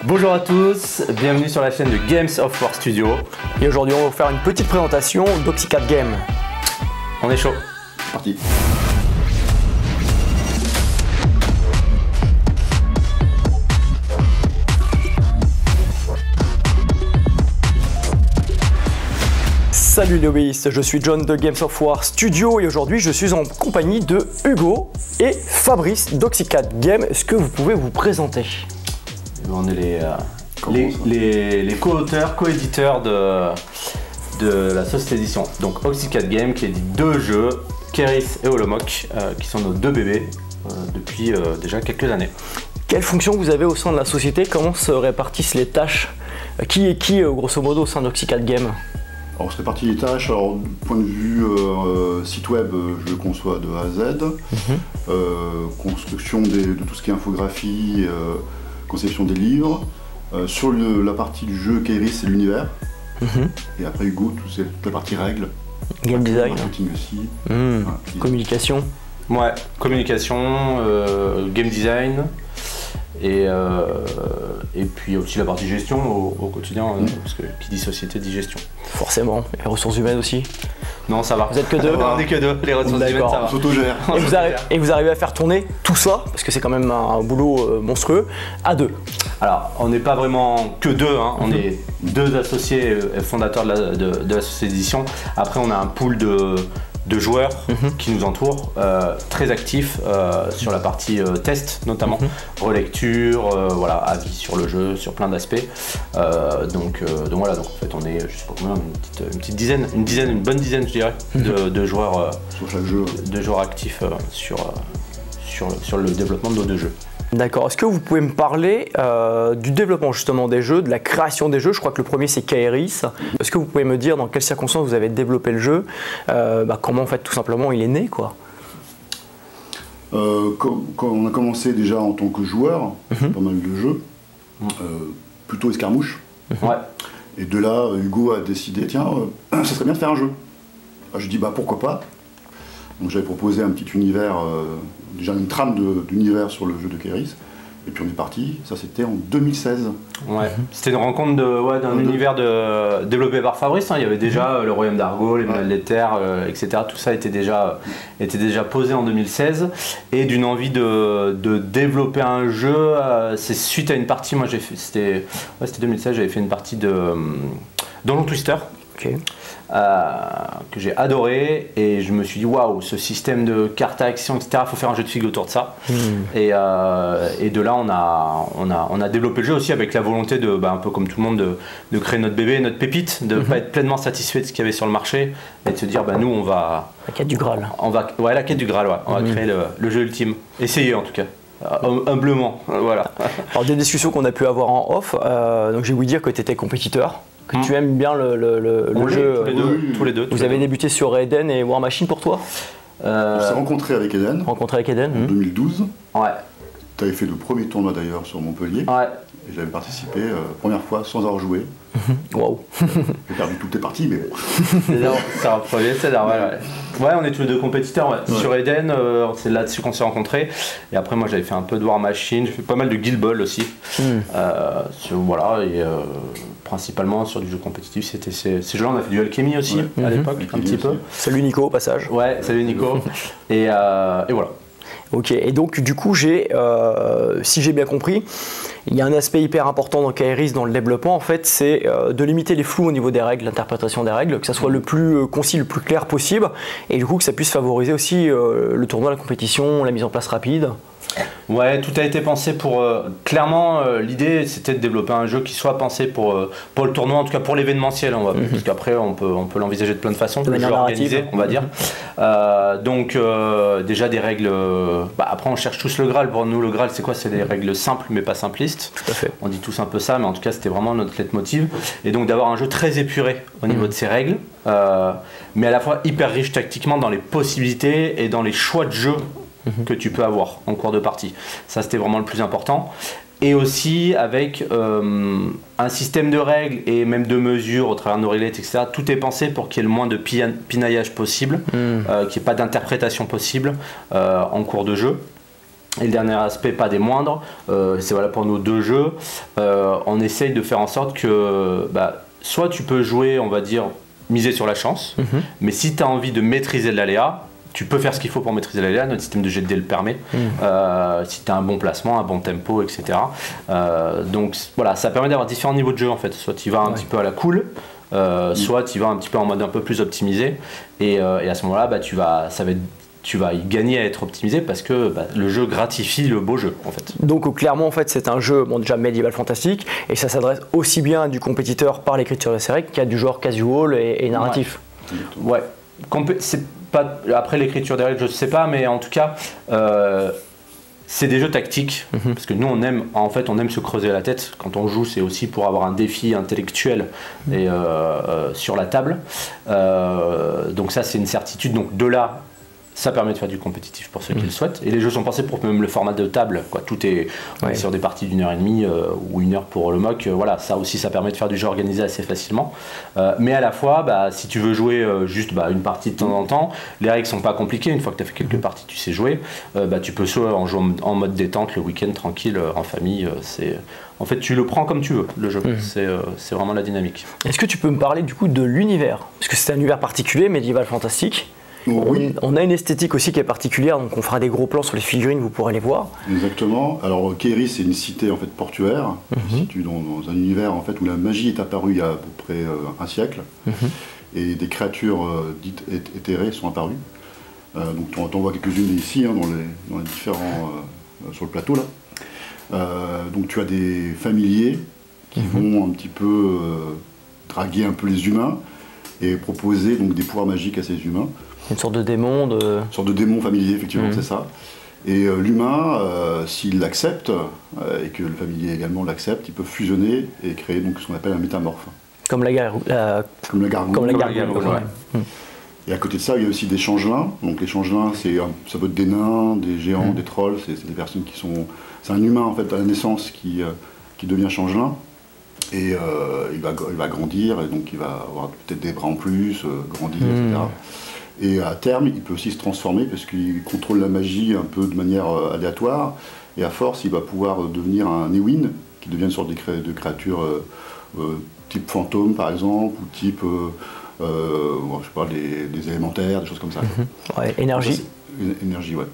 Bonjour à tous, bienvenue sur la chaîne de Games of War Studio. Et aujourd'hui on va vous faire une petite présentation d'Oxycat Game. On est chaud. Parti. Salut les hobbyistes, je suis John de Games of War Studio et aujourd'hui je suis en compagnie de Hugo et Fabrice d'Oxycat Game. Est-ce que vous pouvez vous présenter? On est les co-auteurs, co-éditeurs de la société d'édition. Donc Oxycat Game qui édite deux jeux, Keris et Olomok, qui sont nos deux bébés depuis déjà quelques années. Quelle fonction vous avez au sein de la société? Comment se répartissent les tâches? Qui est qui grosso modo au sein d'Oxycat Game? Alors, on se répartit les tâches. Alors, du point de vue site web, je le conçois de A à Z. Construction de tout ce qui est infographie, conception des livres. Sur la partie du jeu, Keris, c'est l'univers. Et après, Hugo, c'est toute la partie règles. Game design. Marketing aussi. Voilà, communication. Ouais, communication, game design. Et puis aussi la partie gestion au quotidien, parce que qui dit société dit gestion. Forcément, et ressources humaines aussi. Non, ça va. Vous êtes que deux? On est que deux, les ressources humaines, ça va. On s'autogère. Et vous arrivez à faire tourner tout ça, parce que c'est quand même un boulot monstrueux, à deux. Alors, on n'est pas vraiment que deux, hein. On est deux associés fondateurs de la société d'édition. Après, on a un pool de joueurs qui nous entourent, très actifs sur la partie test notamment, relecture, voilà, avis sur le jeu, sur plein d'aspects. Donc voilà, donc en fait on est, je sais pas combien, une bonne dizaine je dirais, de joueurs, sur chaque jeu. De joueurs actifs sur le développement de nos deux jeux. D'accord, est-ce que vous pouvez me parler du développement justement des jeux, de la création des jeux? Je crois que le premier c'est Keris. Est-ce que vous pouvez me dire dans quelles circonstances vous avez développé le jeu, comment en fait tout simplement il est né quoi? Quand on a commencé déjà en tant que joueur, pas mal de jeux, plutôt escarmouche. Ouais. Et de là, Hugo a décidé, tiens, ça serait bien de faire un jeu. Je dis pourquoi pas. Donc j'avais proposé un petit univers, déjà une trame d'univers sur le jeu de Keris. Et puis on est parti, ça c'était en 2016. Ouais, c'était une rencontre d'un univers développé par Fabrice, hein. Il y avait déjà le Royaume d'Argo, les Manuels des Terres, etc. Tout ça était déjà posé en 2016. Et d'une envie de développer un jeu, c'est suite à une partie, moi j'ai fait, c'était 2016, j'avais fait une partie de Donjon Twister. Okay. Que j'ai adoré et je me suis dit waouh, ce système de cartes à action, etc., il faut faire un jeu de figues autour de ça. Et de là on a développé le jeu aussi avec la volonté de, un peu comme tout le monde, de créer notre bébé, notre pépite, de ne pas être pleinement satisfait de ce qu'il y avait sur le marché et de se dire nous on va... La quête du Graal. La quête du Graal, ouais. On va créer le jeu ultime. Essayer en tout cas. Humblement, voilà. Alors des discussions qu'on a pu avoir en off, donc j'ai voulu dire que tu étais compétiteur. Que tu aimes bien le jeu. Tous les deux. Vous avez débuté sur Eden et War Machine pour toi? On s'est rencontrés avec Eden. Rencontré avec Eden. En 2012. Ouais. Tu avais fait le premier tournoi d'ailleurs sur Montpellier. Ouais. Et j'avais participé première fois sans avoir joué. Waouh. J'ai perdu toutes les parties, mais bon. C'est un premier, c'est là, ouais, on est tous les deux compétiteurs. Ouais. Sur Eden, c'est là-dessus qu'on s'est rencontrés. Et après, moi, j'avais fait un peu de War Machine, j'ai fait pas mal de Guild Ball aussi. Voilà, et principalement sur du jeu compétitif, c'était ces jeux-là. On a fait du Alchemy aussi à l'époque, un petit peu. Salut Nico, au passage. Ouais, salut Nico. et voilà. Ok, et donc du coup, si j'ai bien compris, il y a un aspect hyper important dans Keris, dans le développement, en fait, c'est de limiter les flous au niveau des règles, l'interprétation des règles, que ça soit le plus concis, le plus clair possible, et du coup que ça puisse favoriser aussi le tournoi, la compétition, la mise en place rapide. Ouais, tout a été pensé pour... clairement, l'idée, c'était de développer un jeu qui soit pensé pour le tournoi, en tout cas pour l'événementiel, parce qu'après, on peut l'envisager de plein de façons, de manière organisé, on va dire. Donc, déjà des règles... après, on cherche tous le Graal. Pour nous, le Graal, c'est quoi? C'est des règles simples, mais pas simplistes. Tout à fait. On dit tous un peu ça, mais en tout cas, c'était vraiment notre leitmotiv. Et donc, d'avoir un jeu très épuré au niveau de ces règles, mais à la fois hyper riche tactiquement dans les possibilités et dans les choix de jeu que tu peux avoir en cours de partie. Ça, c'était vraiment le plus important. Et aussi avec un système de règles et même de mesures au travers de nos réglettes, etc. Tout est pensé pour qu'il y ait le moins de pinaillage possible, qu'il n'y ait pas d'interprétation possible en cours de jeu. Et le dernier aspect, pas des moindres, c'est voilà pour nos 2 jeux, on essaye de faire en sorte que soit tu peux jouer, on va dire, miser sur la chance, mais si tu as envie de maîtriser l'aléa, tu peux faire ce qu'il faut pour maîtriser l'aléa, notre système de jet de dés le permet, si tu as un bon placement, un bon tempo, etc. Donc voilà, ça permet d'avoir différents niveaux de jeu en fait, soit tu vas un petit peu à la cool, soit tu vas un petit peu en mode un peu plus optimisé, et à ce moment-là, tu vas y gagner à être optimisé parce que le jeu gratifie le beau jeu en fait. Donc clairement en fait c'est un jeu déjà médiéval fantastique et ça s'adresse aussi bien à du compétiteur par l'écriture des règles qu'à du joueur casual et narratif. Ouais. C'est pas après l'écriture des règles, je sais pas, mais en tout cas c'est des jeux tactiques parce que nous on aime se creuser la tête quand on joue, c'est aussi pour avoir un défi intellectuel et sur la table. Donc ça c'est une certitude. Donc de là, ça permet de faire du compétitif pour ceux qui le souhaitent. Et les jeux sont pensés pour même le format de table, quoi. Tout est sur des parties d'1h30 ou 1 heure pour le mock. Voilà, ça aussi, ça permet de faire du jeu organisé assez facilement. Mais à la fois, si tu veux jouer juste une partie de temps en temps, les règles sont pas compliquées. Une fois que tu as fait quelques parties, tu sais jouer. Tu peux soit en jouer en mode détente, le week-end tranquille, en famille. En fait, tu le prends comme tu veux, le jeu. C'est vraiment la dynamique. Est-ce que tu peux me parler du coup de l'univers? Parce que c'est un univers particulier, médiéval fantastique. Oui. On a une esthétique aussi qui est particulière, donc on fera des gros plans sur les figurines, vous pourrez les voir. Exactement. Alors Kéris, c'est une cité en fait portuaire, qui se situe dans un univers en fait où la magie est apparue il y a à peu près un siècle, et des créatures dites éthérées sont apparues. Donc tu en vois quelques-unes ici dans les différents sur le plateau là. Donc tu as des familiers qui vont un petit peu draguer un peu les humains et proposer donc des pouvoirs magiques à ces humains. Une sorte de démon Une sorte de démon familier, effectivement, c'est ça. Et l'humain, s'il l'accepte, et que le familier également l'accepte, il peut fusionner et créer donc ce qu'on appelle un métamorphe. Comme la gargouille. Comme la gargouille. Ouais. Et à côté de ça, il y a aussi des changelins. Donc les changelins, ça peut être des nains, des géants, des trolls. C'est des personnes qui sont... C'est un humain, en fait, à la naissance qui devient changelin. Et il va grandir, et donc il va avoir peut-être des bras en plus, grandir, etc. Et à terme, il peut aussi se transformer parce qu'il contrôle la magie un peu de manière aléatoire. Et à force, il va pouvoir devenir un Ewin, qui devient une sorte de créature type fantôme, par exemple, ou type, je sais pas, des élémentaires, des choses comme ça. Ouais, énergie. Énergie, ouais.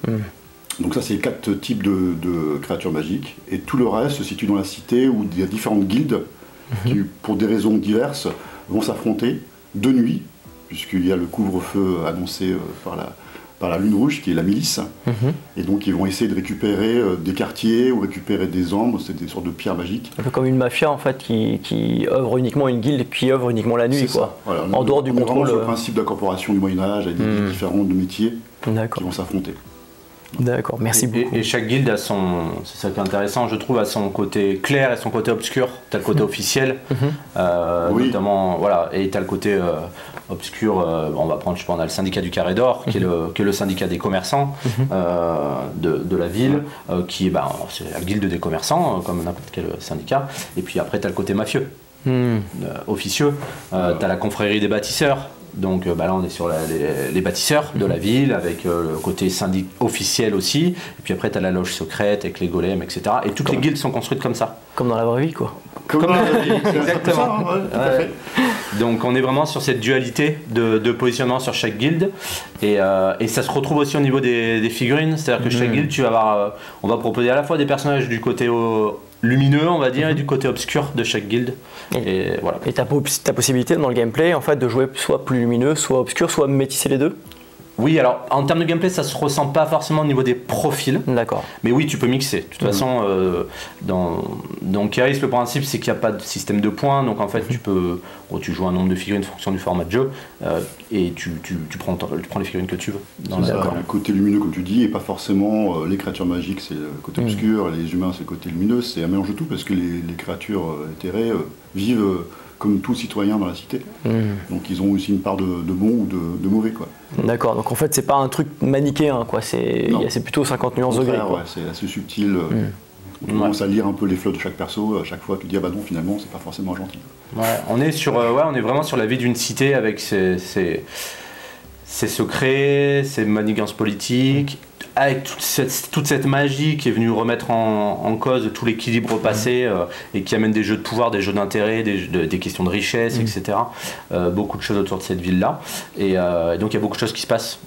Donc ça, c'est 4 types de créatures magiques. Et tout le reste se situe dans la cité où il y a différentes guildes qui, pour des raisons diverses, vont s'affronter de nuit, puisqu'il y a le couvre-feu annoncé par la Lune Rouge, qui est la milice. Et donc ils vont essayer de récupérer des quartiers ou récupérer des ambres, c'est des sortes de pierres magiques. Un peu comme une mafia en fait, qui œuvre uniquement une guilde et qui œuvre uniquement la nuit, quoi. Voilà, en dehors du contrôle. C'est le principe d'incorporation du Moyen-Âge avec des différents métiers qui vont s'affronter. D'accord, merci beaucoup. Et chaque guilde a c'est ça qui est intéressant, je trouve, a son côté clair et son côté obscur. Tu as le côté officiel, notamment, voilà, et tu as le côté obscur. On va prendre, je sais pas, on a le syndicat du Carré d'Or, qui est le syndicat des commerçants de la ville, qui est, c'est la guilde des commerçants, comme n'importe quel syndicat. Et puis après, tu as le côté mafieux, officieux. Tu as la confrérie des bâtisseurs. Donc là on est sur les bâtisseurs de la ville avec le côté syndic officiel aussi, et puis après tu as la loge secrète avec les golems, etc. Et toutes les guildes sont construites comme ça. Comme dans la vraie vie, quoi. Comme dans la vraie vie, exactement. Donc on est vraiment sur cette dualité de positionnement sur chaque guilde, et ça se retrouve aussi au niveau des figurines, c'est-à-dire que chaque guilde, tu vas avoir, on va proposer à la fois des personnages du côté lumineux, on va dire, et du côté obscur de chaque guilde. Et voilà. Et ta possibilité dans le gameplay, en fait, de jouer soit plus lumineux, soit obscur, soit métisser les deux? Oui, alors en termes de gameplay, ça se ressent pas forcément au niveau des profils. D'accord. Mais oui, tu peux mixer. De toute façon, dans Kéris, le principe, c'est qu'il n'y a pas de système de points. Donc en fait, tu joues un nombre de figurines en fonction du format de jeu, et tu prends les figurines que tu veux. Le côté lumineux, comme tu dis, et pas forcément les créatures magiques, c'est le côté obscur, les humains, c'est le côté lumineux. C'est un mélange de tout, parce que les créatures éthérées vivent comme tout citoyen dans la cité. Donc ils ont aussi une part de bon ou de mauvais, quoi. D'accord, donc en fait c'est pas un truc manichéen, quoi. C'est plutôt 50 nuances de gris. Ouais, c'est assez subtil. On commence à lire un peu les flots de chaque perso. À chaque fois tu dis non, finalement c'est pas forcément gentil. Ouais, on est vraiment sur la vie d'une cité avec ses secrets, ses manigances politiques. avec toute cette magie qui est venue remettre en cause tout l'équilibre passé et qui amène des jeux de pouvoir, des jeux d'intérêt, des questions de richesse, etc. Beaucoup de choses autour de cette ville-là. Et donc il y a beaucoup de choses qui se passent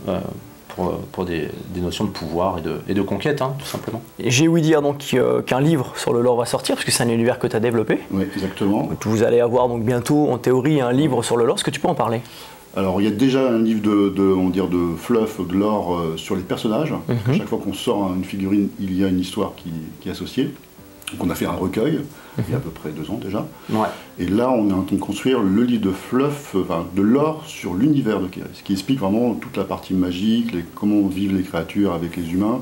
pour des notions de pouvoir et de conquête, tout simplement. J'ai ouï dire donc qu'un livre sur le lore va sortir, parce que c'est un univers que tu as développé. Oui, exactement. Vous allez avoir donc bientôt, en théorie, un livre sur le lore. Est-ce que tu peux en parler? Alors il y a déjà un livre de fluff, de lore sur les personnages. À chaque fois qu'on sort une figurine, il y a une histoire qui est associée. Donc on a fait un recueil, il y a à peu près 2 ans déjà. Ouais. Et là on est en train de construire le livre de fluff, de lore sur l'univers de Kéris, qui explique vraiment toute la partie magique, comment vivent les créatures avec les humains,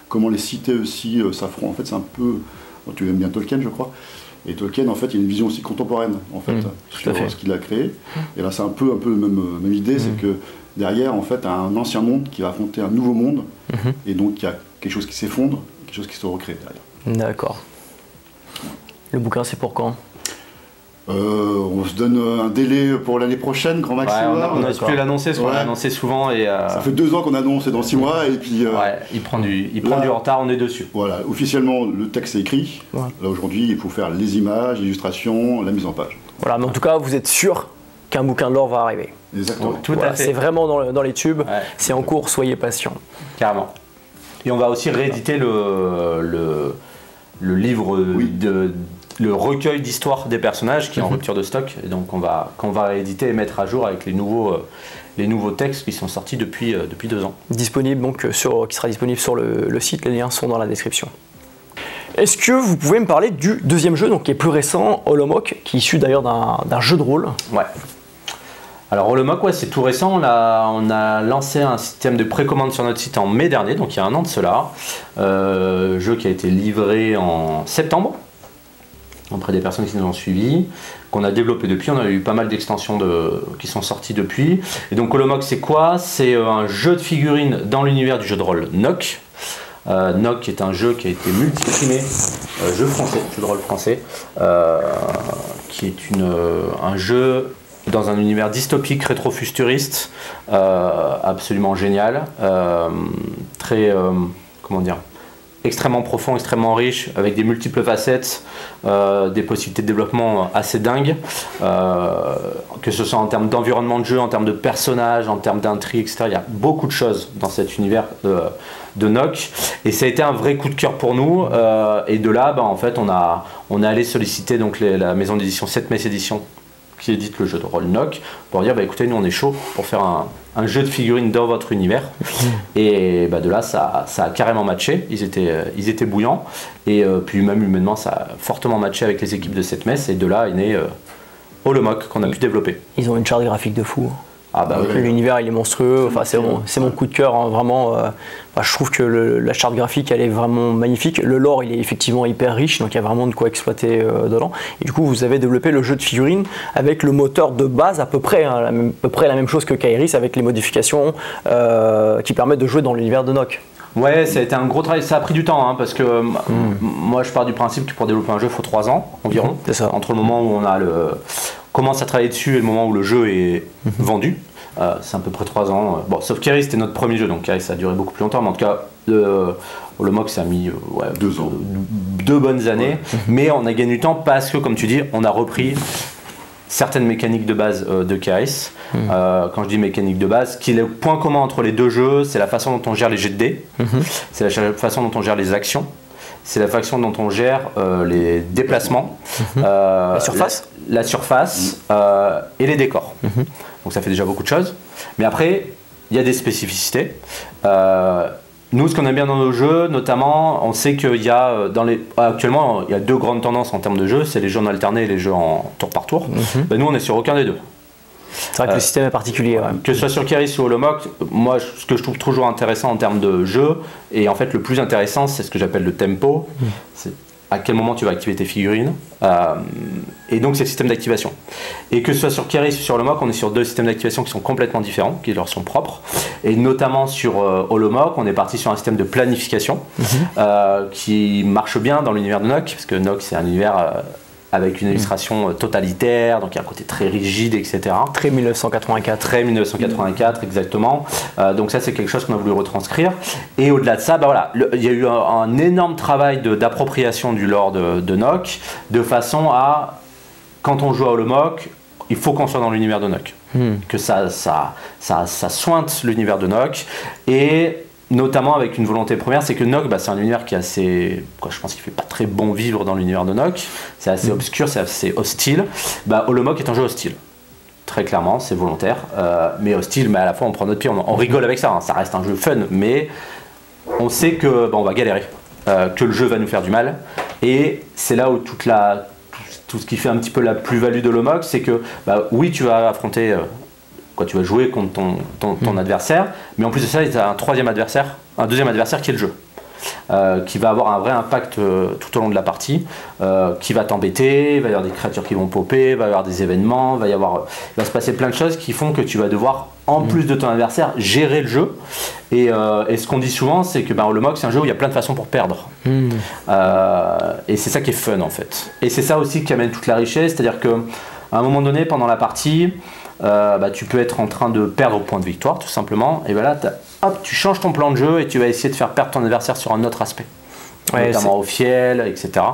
comment les cités aussi s'affrontent. En fait c'est un peu, tu aimes bien Tolkien je crois, et Tolkien en fait il y a une vision aussi contemporaine en fait, sur ce qu'il a créé. Et là c'est un peu la même idée, c'est que derrière en fait un ancien monde qui va affronter un nouveau monde, et donc il y a quelque chose qui s'effondre, quelque chose qui se recrée derrière. D'accord. Le bouquin, c'est pour quand? On se donne un délai pour l'année prochaine, grand maximum. On n'ose plus l'annoncer, parce qu'on l'a annoncé souvent. Et, ça fait 2 ans qu'on annonce, et dans 6 mois, et puis... il prend du retard, on est dessus. Voilà, officiellement, le texte est écrit. Ouais. Là, aujourd'hui, il faut faire les images, l'illustration, la mise en page. Voilà, mais en tout cas, vous êtes sûr qu'un bouquin de lore va arriver? Exactement. Tout à fait. C'est vraiment dans les tubes, c'est en cours, soyez patients. Carrément. Et on va aussi rééditer le livre le recueil d'histoires des personnages qui est en rupture de stock, et donc qu'on va rééditer et mettre à jour avec les nouveaux textes qui sont sortis depuis 2 ans. Disponible donc qui sera disponible sur le site, les liens sont dans la description. Est-ce que vous pouvez me parler du deuxième jeu, donc qui est plus récent, Holomok, qui est issu d'ailleurs d'un jeu de rôle? Ouais. Alors Holomok, c'est tout récent, on a lancé un système de précommande sur notre site en mai dernier, donc il y a 1 an de cela. Jeu qui a été livré en septembre, auprès des personnes qui nous ont suivis, qu'on a développé depuis. On a eu pas mal d'extensions qui sont sorties depuis. Et donc Holomok, c'est quoi? C'est un jeu de figurines dans l'univers du jeu de rôle Nock. Nock est un jeu qui a été multiprimé, jeu de rôle français, qui est un jeu dans un univers dystopique, rétro-futuriste, absolument génial, très, extrêmement profond, extrêmement riche, avec des multiples facettes, des possibilités de développement assez dingues, que ce soit en termes d'environnement de jeu, en termes de personnages, en termes d'intrigue, etc. Il y a beaucoup de choses dans cet univers de Nock, et ça a été un vrai coup de cœur pour nous, et de là, en fait, on est allé solliciter donc la maison d'édition 7 Messe Édition, qui édite le jeu de rôle Nock, pour dire écoutez, nous on est chaud pour faire un jeu de figurines dans votre univers. Et de là ça a carrément matché, ils étaient bouillants, et puis même humainement ça a fortement matché avec les équipes de cette messe, et de là est né Holomok qu'on a pu développer. Ils ont une charte graphique de fou. Oui. L'univers il est monstrueux, c'est mon coup de cœur, vraiment. Je trouve que la charte graphique elle est vraiment magnifique. Le lore il est effectivement hyper riche, donc il y a vraiment de quoi exploiter dedans. Et du coup vous avez développé le jeu de figurines avec le moteur de base à peu près la même chose que Kairis, avec les modifications qui permettent de jouer dans l'univers de Nock. Ouais, ça a été un gros travail, ça a pris du temps, parce que moi je pars du principe que pour développer un jeu il faut 3 ans environ, c'est ça. Entre le moment où on commence à travailler dessus et le moment où le jeu est vendu. C'est à peu près 3 ans. Sauf Kairis c'était notre premier jeu, donc Kairis ça a duré beaucoup plus longtemps, mais en tout cas Holomok ça a mis 2 ans. 2 bonnes années, mais on a gagné du temps parce que, comme tu dis, on a repris certaines mécaniques de base de Kairis. Quand je dis mécanique de base, qui est le point commun entre les 2 jeux, c'est la façon dont on gère les jets de dés, c'est la façon dont on gère les actions, c'est la façon dont on gère les déplacements, la surface et les décors. Donc ça fait déjà beaucoup de choses. Mais après, il y a des spécificités. Nous, ce qu'on aime bien dans nos jeux, notamment, on sait qu'il y a actuellement, il y a 2 grandes tendances en termes de jeux, c'est les jeux en alterné et les jeux en tour par tour. Nous, on est sur aucun des 2. C'est vrai que le système est particulier. Que ce soit sur Kairis ou Holomok, moi, ce que je trouve toujours intéressant en termes de jeu, et en fait le plus intéressant, c'est ce que j'appelle le tempo. C'est à quel moment tu vas activer tes figurines, et donc c'est le système d'activation. Et que ce soit sur Kairis ou sur Holomok, on est sur 2 systèmes d'activation qui sont complètement différents, qui leur sont propres, et notamment sur Holomok, on est parti sur un système de planification qui marche bien dans l'univers de Nock, parce que Nock c'est un univers avec une illustration totalitaire, donc il y a un côté très rigide, etc. Très 1984. Très 1984, exactement. Donc ça, c'est quelque chose qu'on a voulu retranscrire. Et au-delà de ça, voilà, il y a eu un énorme travail d'appropriation du lore de Nock, de façon à, quand on joue à Holomock, il faut qu'on soit dans l'univers de Nock. Que ça sointe l'univers de Nock. Et notamment avec une volonté première, c'est que Nock, c'est un univers qui est assez... je pense qu'il ne fait pas très bon vivre dans l'univers de Nock. C'est assez obscur, c'est assez hostile. Holomock est un jeu hostile. Très clairement, c'est volontaire. Mais hostile, mais à la fois on prend notre pied, on rigole avec ça. Ça reste un jeu fun, mais on sait que on va galérer. Que le jeu va nous faire du mal. Et c'est là où tout ce qui fait un petit peu la plus-value de Holomock, c'est que oui, tu vas affronter... tu vas jouer contre ton adversaire, mais en plus de ça, tu as un deuxième adversaire qui est le jeu, qui va avoir un vrai impact tout au long de la partie, qui va t'embêter, il va y avoir des créatures qui vont popper, il va y avoir des événements, il va se passer plein de choses qui font que tu vas devoir, en plus de ton adversaire, gérer le jeu. Et ce qu'on dit souvent, c'est que Holomock, c'est un jeu où il y a plein de façons pour perdre. Et c'est ça qui est fun en fait. Et c'est ça aussi qui amène toute la richesse, c'est-à-dire qu'à un moment donné, pendant la partie, tu peux être en train de perdre au point de victoire tout simplement, et là tu changes ton plan de jeu et tu vas essayer de faire perdre ton adversaire sur un autre aspect, notamment au fiel, etc.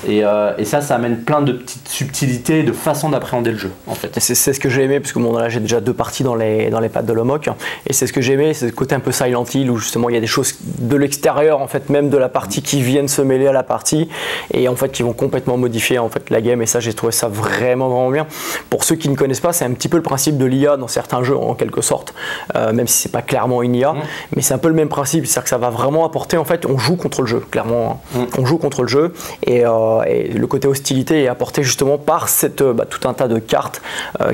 Et ça amène plein de petites subtilités, de façons d'appréhender le jeu en fait. C'est ce que j'ai aimé, parce que là j'ai déjà 2 parties dans les pattes de Holomock, et c'est ce que j'ai aimé, c'est le côté un peu Silent Hill où justement il y a des choses de l'extérieur en fait, même de la partie, qui viennent se mêler à la partie et en fait qui vont complètement modifier en fait la game, et ça j'ai trouvé ça vraiment bien. Pour ceux qui ne connaissent pas, c'est un petit peu le principe de l'IA dans certains jeux en quelque sorte, même si c'est pas clairement une IA, mais c'est un peu le même principe, c'est-à-dire que ça va vraiment apporter, en fait on joue contre le jeu, clairement. On joue contre le jeu, et le côté hostilité est apporté justement par tout un tas de cartes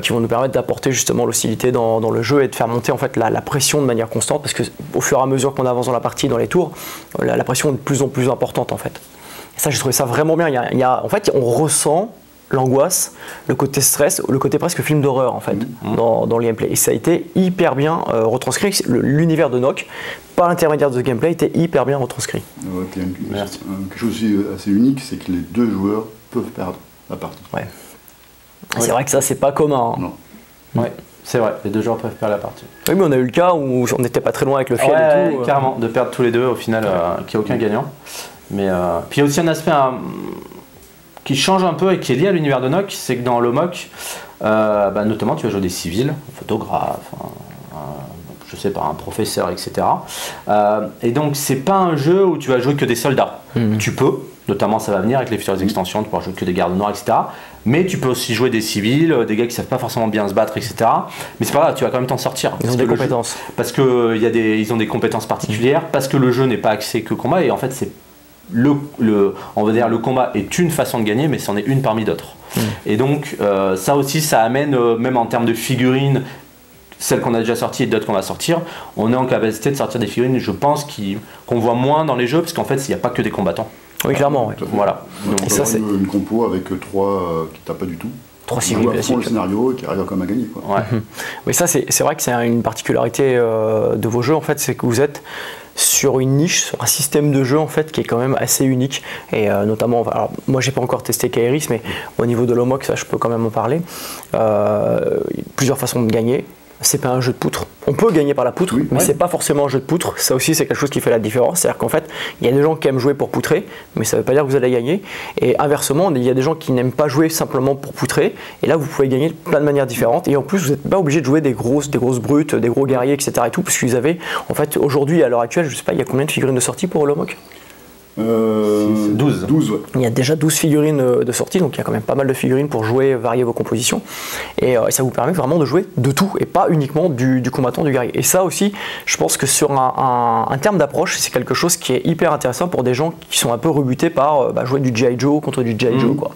qui vont nous permettre d'apporter justement l'hostilité dans le jeu et de faire monter en fait la pression de manière constante, parce que au fur et à mesure qu'on avance dans la partie, dans les tours, la pression est de plus en plus importante en fait. Et ça, j'ai trouvé ça vraiment bien. En fait, on ressent l'angoisse, le côté stress, le côté presque film d'horreur en fait dans le gameplay. Et ça a été hyper bien retranscrit. L'univers de Nock, par l'intermédiaire de ce gameplay, était hyper bien retranscrit. Quelque chose aussi assez unique, c'est que les 2 joueurs peuvent perdre la partie. Ouais. C'est vrai que ça, c'est pas commun. Non. Ouais. C'est vrai, les 2 joueurs peuvent perdre la partie. Oui, mais on a eu le cas où on n'était pas très loin avec le fiel et tout. Carrément, de perdre tous les 2 au final, qu'il n'y a aucun gagnant. Mais puis il y a aussi un aspect qui change un peu et qui est lié à l'univers de Nock, c'est que dans Holomock, notamment tu vas jouer des civils, un photographe, je sais pas, un professeur, etc. Et donc c'est pas un jeu où tu vas jouer que des soldats. Tu peux, notamment ça va venir avec les futures extensions, tu pourras jouer que des gardes noirs, etc. Mais tu peux aussi jouer des civils, des gars qui savent pas forcément bien se battre, etc. Mais c'est pas grave, tu vas quand même t'en sortir. Ils ont des compétences. Parce que ils ont des compétences particulières, parce que le jeu n'est pas axé que combat, et en fait c'est on va dire le combat est une façon de gagner, mais c'en est une parmi d'autres. Et donc ça aussi, ça amène, même en termes de figurines, celles qu'on a déjà sorties et d'autres qu'on va sortir, on est en capacité de sortir des figurines, je pense, qu'on voit moins dans les jeux, parce qu'en fait il n'y a pas que des combattants. Oui, clairement. Ouais. Voilà. Donc, et ça, c'est une compo avec 3 qui tapent pas du tout. 3 civils qui le scénario et qui arrivent quand même à gagner, quoi. Ouais. Mais ça, c'est vrai que c'est une particularité de vos jeux en fait, c'est que vous êtes sur une niche, sur un système de jeu en fait qui est quand même assez unique, et notamment, alors moi j'ai pas encore testé Kairis, mais au niveau de l'Holomock, ça je peux quand même en parler. Plusieurs façons de gagner. C'est pas un jeu de poutre. On peut gagner par la poutre, mais c'est pas forcément un jeu de poutre. Ça aussi, c'est quelque chose qui fait la différence. C'est-à-dire qu'en fait, il y a des gens qui aiment jouer pour poutrer, mais ça veut pas dire que vous allez gagner. Et inversement, il y a des gens qui n'aiment pas jouer simplement pour poutrer. Et là, vous pouvez gagner de plein de manières différentes. Et en plus, vous n'êêtes pas obligé de jouer des grosses brutes, des gros guerriers, etc. et tout, parce que vous avez, en fait, aujourd'hui, à l'heure actuelle, je sais pas, il y a combien de figurines de sortie pour Holomock ? 12. 12, ouais. Il y a déjà 12 figurines de sortie, donc il y a quand même pas mal de figurines pour jouer, varier vos compositions. Et ça vous permet vraiment de jouer de tout, et pas uniquement du combattant, du guerrier. Et ça aussi, je pense que sur un terme d'approche, c'est quelque chose qui est hyper intéressant pour des gens qui sont un peu rebutés par jouer du G.I. Joe contre du G.I. Joe, quoi.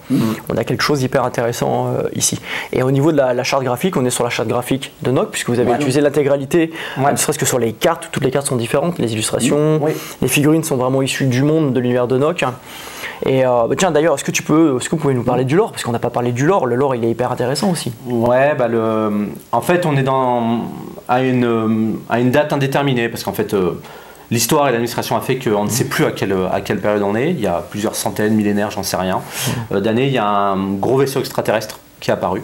On a quelque chose d'hyper intéressant ici. Et au niveau de la charte graphique, on est sur la charte graphique de Nock, puisque vous avez utilisé l'intégralité, ne serait-ce que sur les cartes, toutes les cartes sont différentes, les illustrations, les figurines sont vraiment issues du monde de l'univers de Nock. Et tiens, d'ailleurs, est-ce que vous pouvez nous parler du lore, parce qu'on n'a pas parlé du lore. Le lore, il est hyper intéressant aussi. Ouais, en fait, on est à une date indéterminée, parce qu'en fait, l'histoire et l'administration a fait qu'on ne sait plus à quelle période on est. Il y a plusieurs centaines, millénaires, j'en sais rien, d'années. Il y a un gros vaisseau extraterrestre qui est apparu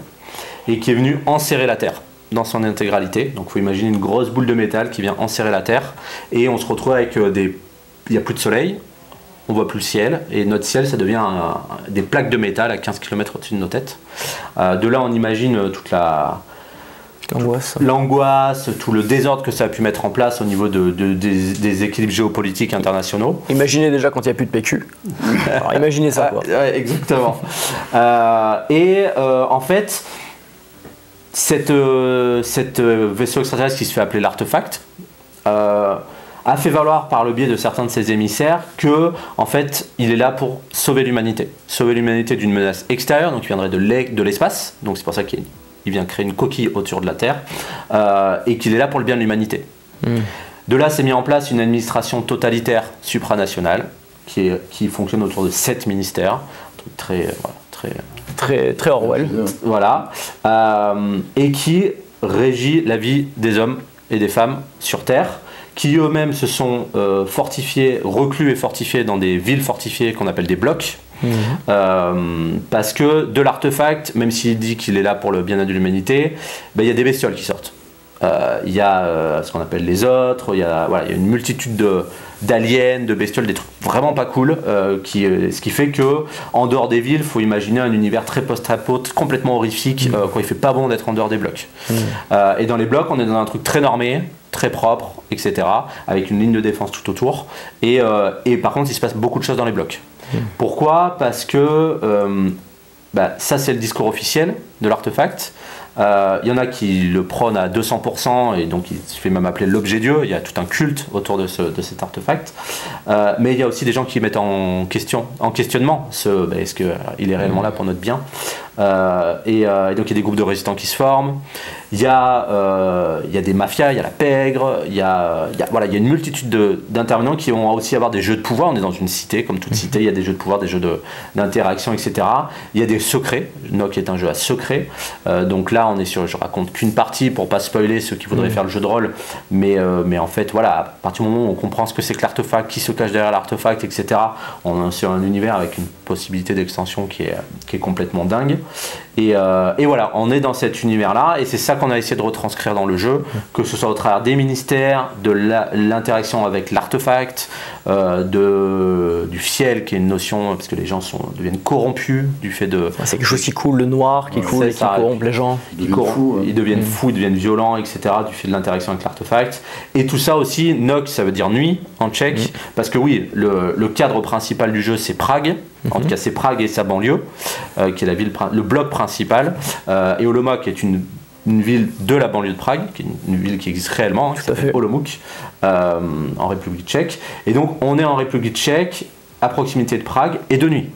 et qui est venu enserrer la Terre dans son intégralité. Donc il faut imaginer une grosse boule de métal qui vient enserrer la Terre et on se retrouve avec il n'y a plus de soleil, on voit plus le ciel et notre ciel ça devient des plaques de métal à 15 km au-dessus de nos têtes. De là on imagine toute l'angoisse, tout le désordre que ça a pu mettre en place au niveau des équilibres géopolitiques internationaux. Imaginez déjà quand il n'y a plus de PQ. Alors, imaginez ça quoi. Ouais, exactement. En fait, cette vaisseau extraterrestre qui se fait appeler l'artefact a fait valoir par le biais de certains de ses émissaires que en fait il est là pour sauver l'humanité d'une menace extérieure, donc il viendrait de l'espace, donc c'est pour ça qu'il vient créer une coquille autour de la Terre et qu'il est là pour le bien de l'humanité. De là s'est mis en place une administration totalitaire supranationale qui fonctionne autour de 7 ministères, un truc très Orwell. Voilà, et qui régit la vie des hommes et des femmes sur Terre, qui eux-mêmes se sont reclus et fortifiés dans des villes fortifiées qu'on appelle des blocs. Parce que de l'artefact, même s'il dit qu'il est là pour le bien-être de l'humanité, il y a des bestioles qui sortent. Il y a ce qu'on appelle les autres, il y a une multitude d'aliens, de bestioles, des trucs vraiment pas cool, ce qui fait que en dehors des villes, il faut imaginer un univers très post-apo, complètement horrifique, quand il fait pas bon d'être en dehors des blocs. Et dans les blocs, on est dans un truc très normé, très propre, etc., avec une ligne de défense tout autour, et par contre il se passe beaucoup de choses dans les blocs. Pourquoi ? Parce que ça c'est le discours officiel de l'artefact. Il y en a qui le prônent à 200% et donc il se fait même appeler l'objet Dieu. Il y a tout un culte autour de cet artefact. Mais il y a aussi des gens qui mettent en questionnement est-ce qu'il est réellement là pour notre bien. Et donc il y a des groupes de résistants qui se forment. Il y a des mafias, il y a la pègre, il y a une multitude d'intervenants qui vont aussi avoir des jeux de pouvoir. On est dans une cité, comme toute cité, il y a des jeux de pouvoir, des jeux d'interaction, etc. Il y a des secrets. Nock est un jeu à secret. Donc là, je raconte qu'une partie pour pas spoiler ceux qui voudraient faire le jeu de rôle. Mais en fait, voilà, à partir du moment où on comprend ce que c'est que l'artefact, qui se cache derrière l'artefact, etc., on est sur un univers avec une possibilité d'extension qui est complètement dingue. Et voilà, on est dans cet univers-là, et c'est ça qu'on a essayé de retranscrire dans le jeu, que ce soit au travers des ministères, de l'interaction avec l'artefact, du fiel, qui est une notion, parce que les gens deviennent corrompus du fait de... C'est quelque chose qui coule, le noir, qui coule et qui corrompt les gens. Ils deviennent fous, ils deviennent violents, etc., du fait de l'interaction avec l'artefact. Et tout ça aussi, Nock, ça veut dire nuit en tchèque, parce que oui, le cadre principal du jeu, c'est Prague. En tout cas, c'est Prague et sa banlieue, qui est le bloc principal. Et Olomouc est une ville de la banlieue de Prague, qui est une ville qui existe réellement, qui s'appelle Olomouc, en République tchèque. Et donc, on est en République tchèque, à proximité de Prague, et de nuit.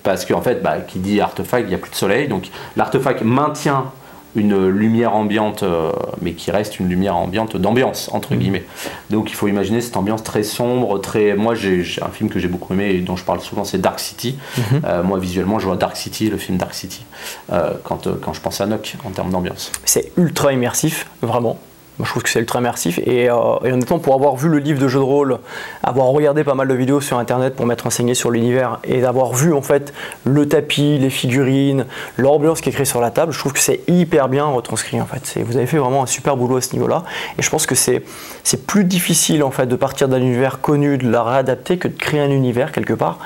Parce qu'en fait, qui dit artefact, il n'y a plus de soleil. Donc, l'artefact maintient une lumière ambiante, mais qui reste une lumière ambiante d'ambiance, entre guillemets. Donc il faut imaginer cette ambiance très sombre, moi j'ai un film que j'ai beaucoup aimé et dont je parle souvent, c'est Dark City. Moi visuellement je vois Dark City, le film Dark City, quand je pense à Nock en termes d'ambiance. C'est ultra immersif, vraiment. Moi, je trouve que c'est ultra immersif et honnêtement, pour avoir vu le livre de jeu de rôle, avoir regardé pas mal de vidéos sur internet pour m'être renseigné sur l'univers et d'avoir vu en fait le tapis, les figurines, l'ambiance qui est créée sur la table, je trouve que c'est hyper bien retranscrit en fait. Vous avez fait vraiment un super boulot à ce niveau-là et je pense que c'est plus difficile en fait de partir d'un univers connu, de la réadapter que de créer un univers quelque part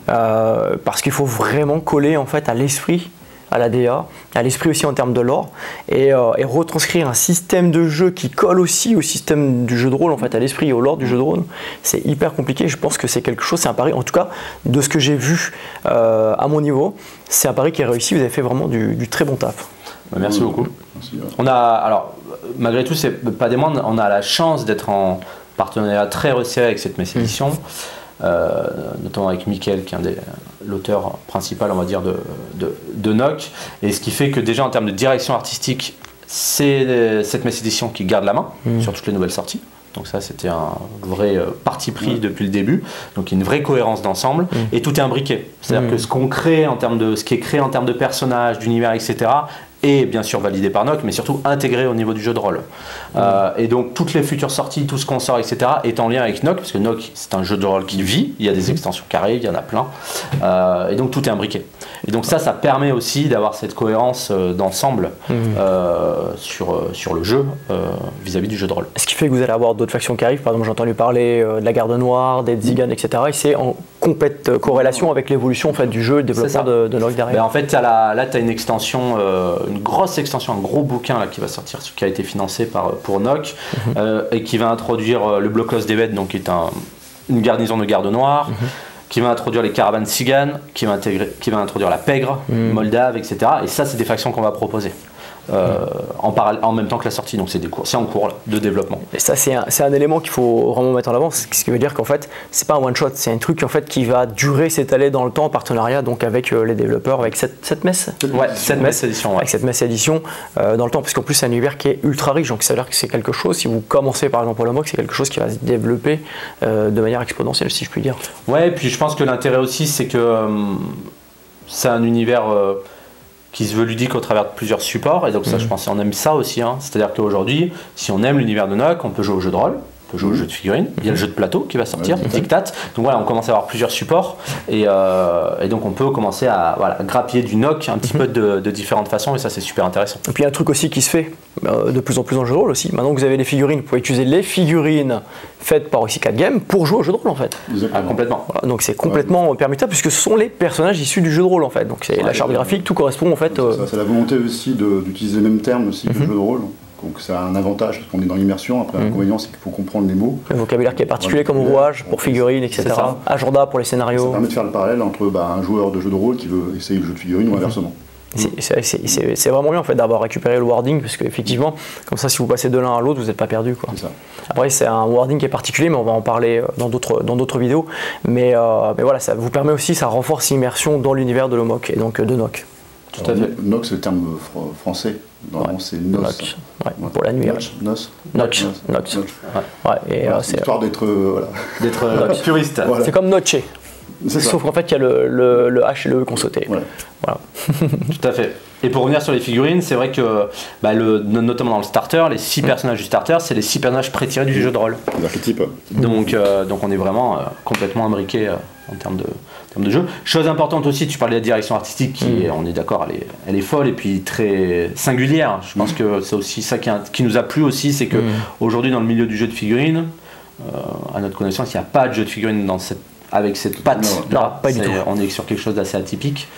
parce qu'il faut vraiment coller en fait à l'esprit, à la DA, à l'esprit aussi en termes de lore, et retranscrire un système de jeu qui colle aussi au système du jeu de rôle, en fait, à l'esprit et au lore du jeu de rôle, c'est hyper compliqué. Je pense que c'est quelque chose, c'est un pari, en tout cas, de ce que j'ai vu à mon niveau, c'est un pari qui est réussi, vous avez fait vraiment du très bon taf. Merci beaucoup. Merci. Alors, malgré tout, c'est pas des moindres, on a la chance d'être en partenariat très resserré avec cette Metz Édition. Notamment avec Mickaël qui est l'auteur principal on va dire de Nock, et ce qui fait que déjà en termes de direction artistique c'est cette Metz Édition qui garde la main sur toutes les nouvelles sorties, donc ça c'était un vrai parti pris depuis le début, donc il y a une vraie cohérence d'ensemble et tout est imbriqué, c'est à dire que ce qui est créé en termes de personnages, d'univers, etc. et bien sûr validé par NOC, mais surtout intégré au niveau du jeu de rôle. Et donc toutes les futures sorties, tout ce qu'on sort, etc. est en lien avec NOC, parce que NOC c'est un jeu de rôle qui vit, il y a des extensions qui arrivent, il y en a plein, et donc tout est imbriqué. Et donc ça permet aussi d'avoir cette cohérence d'ensemble sur le jeu vis-à-vis du jeu de rôle. Ce qui fait que vous allez avoir d'autres factions qui arrivent, par exemple j'ai entendu parler de la Garde Noire, des Tziganes, etc. Et c'est en complète corrélation avec l'évolution en fait, du jeu et le développement de NOC derrière. Ben en fait, là tu as une extension, une grosse extension, un gros bouquin là, qui va sortir, qui a été financé pour NOC, et qui va introduire le blocos des bêtes, donc qui est une garnison de Garde Noire, qui va introduire les caravanes tziganes, qui va introduire la pègre, moldave, etc. Et ça, c'est des factions qu'on va proposer. En même temps que la sortie, donc c'est en cours là, de développement. Et ça c'est un élément qu'il faut vraiment mettre en avant, ce qui veut dire qu'en fait c'est pas un one shot, c'est un truc en fait qui va durer, s'étaler dans le temps en partenariat donc avec les développeurs, avec cette messe. Ouais, cette messe édition. Ouais. Avec cette messe édition dans le temps, parce qu'en plus c'est un univers qui est ultra riche, donc ça veut dire que c'est quelque chose, si vous commencez par exemple au LOMOC, c'est quelque chose qui va se développer de manière exponentielle si je puis dire. Ouais, et puis je pense que l'intérêt aussi c'est que c'est un univers qui se veut ludique au travers de plusieurs supports, et donc ça je pense on aime ça aussi, hein. C'est-à-dire qu'aujourd'hui si on aime l'univers de NOC, on peut jouer au jeu de rôle, on peut jouer au jeu de figurines, il y a le jeu de plateau qui va sortir, Dictat, donc voilà on commence à avoir plusieurs supports, et donc on peut commencer à grappiller du NOC un petit peu de différentes façons, et ça c'est super intéressant. Et puis il y a un truc aussi qui se fait de plus en plus dans le jeu de rôle aussi, maintenant que vous avez les figurines, vous pouvez utiliser les figurines faites par aussi 4 Games pour jouer au jeu de rôle en fait. Complètement. Voilà, donc c'est complètement permuttable puisque ce sont les personnages issus du jeu de rôle en fait, donc c'est la charte graphique, tout correspond en fait. C'est la volonté aussi d'utiliser les mêmes termes aussi que le jeu de rôle. Donc c'est un avantage parce qu'on est dans l'immersion. Après l'inconvénient c'est qu'il faut comprendre les mots. Le vocabulaire qui est particulier comme rouage pour figurines, etc. Agenda pour les scénarios. Ça permet de faire le parallèle entre un joueur de jeu de rôle qui veut essayer le jeu de figurines ou inversement. C'est vraiment bien en fait d'avoir récupéré le wording parce qu'effectivement comme ça si vous passez de l'un à l'autre vous n'êtes pas perdu quoi. Après c'est un wording qui est particulier mais on va en parler dans d'autres vidéos mais voilà ça vous permet aussi, ça renforce l'immersion dans l'univers de l'OMOC et donc de NOC. Tout à fait. NOC c'est le terme français, normalement c'est NOC. Pour la nuit. NOC. C'est histoire d'être puriste. Voilà. C'est comme Noche. Sauf qu'en fait, il y a le H et le E qu'on sautait. Voilà. Tout à fait. Et pour revenir sur les figurines, c'est vrai que, notamment dans le starter, les 6 personnages du starter, c'est les 6 personnages prétirés du jeu de rôle. L'archétype. Donc on est vraiment complètement imbriqué en termes de jeu. Chose importante aussi, tu parlais de la direction artistique, qui on est d'accord, elle est folle et puis très singulière. Je pense que c'est aussi ça qui nous a plu aussi, c'est qu'aujourd'hui dans le milieu du jeu de figurines, à notre connaissance, il n'y a pas de jeu de figurines avec cette patte. Non, pas du tout. On est sur quelque chose d'assez atypique.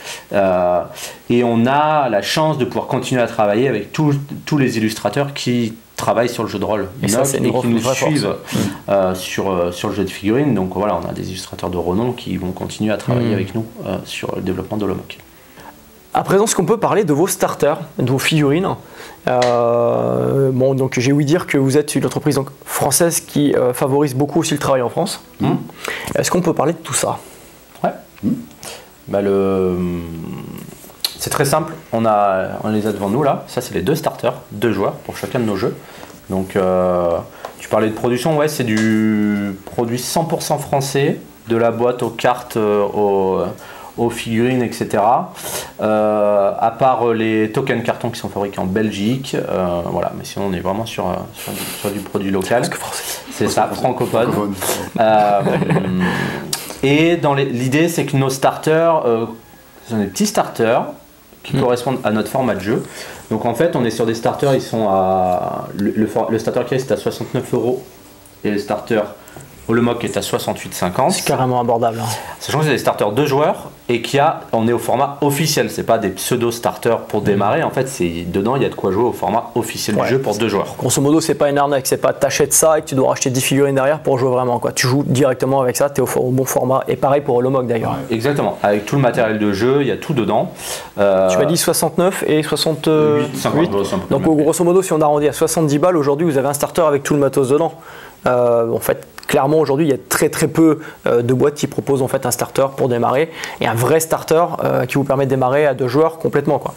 Et on a la chance de pouvoir continuer à travailler avec tous les illustrateurs qui travaillent sur le jeu de rôle et qui nous suivent sur le jeu de figurines. Donc voilà, on a des illustrateurs de renom qui vont continuer à travailler avec nous sur le développement de l'OMOC. À présent, est-ce qu'on peut parler de vos starters, de vos figurines? Donc j'ai ouï dire que vous êtes une entreprise française qui favorise beaucoup aussi le travail en France. Est-ce qu'on peut parler de tout ça? Ouais. C'est très simple, on les a devant nous là. Ça c'est les 2 starters, 2 joueurs pour chacun de nos jeux. Donc tu parlais de production, ouais, c'est du produit 100% français, de la boîte aux cartes, aux figurines, etc. À part les tokens cartons qui sont fabriqués en Belgique, voilà, mais sinon on est vraiment sur du produit local. C'est ça, francophone. Et l'idée c'est que nos starters, ce sont des petits starters qui correspondent à notre format de jeu. Donc en fait on est sur des starters, ils sont à le starter case est à 69 € et le starter Le mock est à 68,50. C'est carrément abordable. Hein. Sachant que c'est des starters 2 joueurs et on est au format officiel. C'est pas des pseudo-starters pour démarrer. En fait, dedans, il y a de quoi jouer au format officiel du jeu pour 2 joueurs. Grosso modo, c'est pas une arnaque. C'est pas t'achètes ça et que tu dois racheter 10 figurines derrière pour jouer vraiment. Quoi. Tu joues directement avec ça, tu es au bon format. Et pareil pour le mock d'ailleurs. Ouais, exactement. Avec tout le matériel de jeu, il y a tout dedans. Tu m'as dit 69 et 68. 50, donc grosso modo, si on arrondit à 70 balles, aujourd'hui, vous avez un starter avec tout le matos dedans. En fait, clairement aujourd'hui il y a très peu de boîtes qui proposent en fait un starter pour démarrer et un vrai starter qui vous permet de démarrer à 2 joueurs complètement quoi.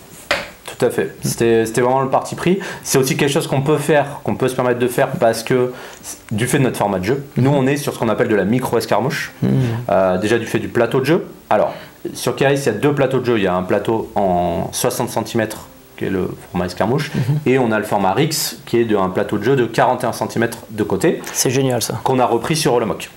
Tout à fait, c'était vraiment le parti pris. C'est aussi quelque chose qu'on peut faire, qu'on peut se permettre de faire parce que du fait de notre format de jeu, nous on est sur ce qu'on appelle de la micro-escarmouche, déjà du fait du plateau de jeu. Alors sur Keris il y a 2 plateaux de jeu, il y a un plateau en 60 cm qui est le format escarmouche, et on a le format Rix, qui est un plateau de jeu de 41 cm de côté. C'est génial ça. Qu'on a repris sur Holomoc.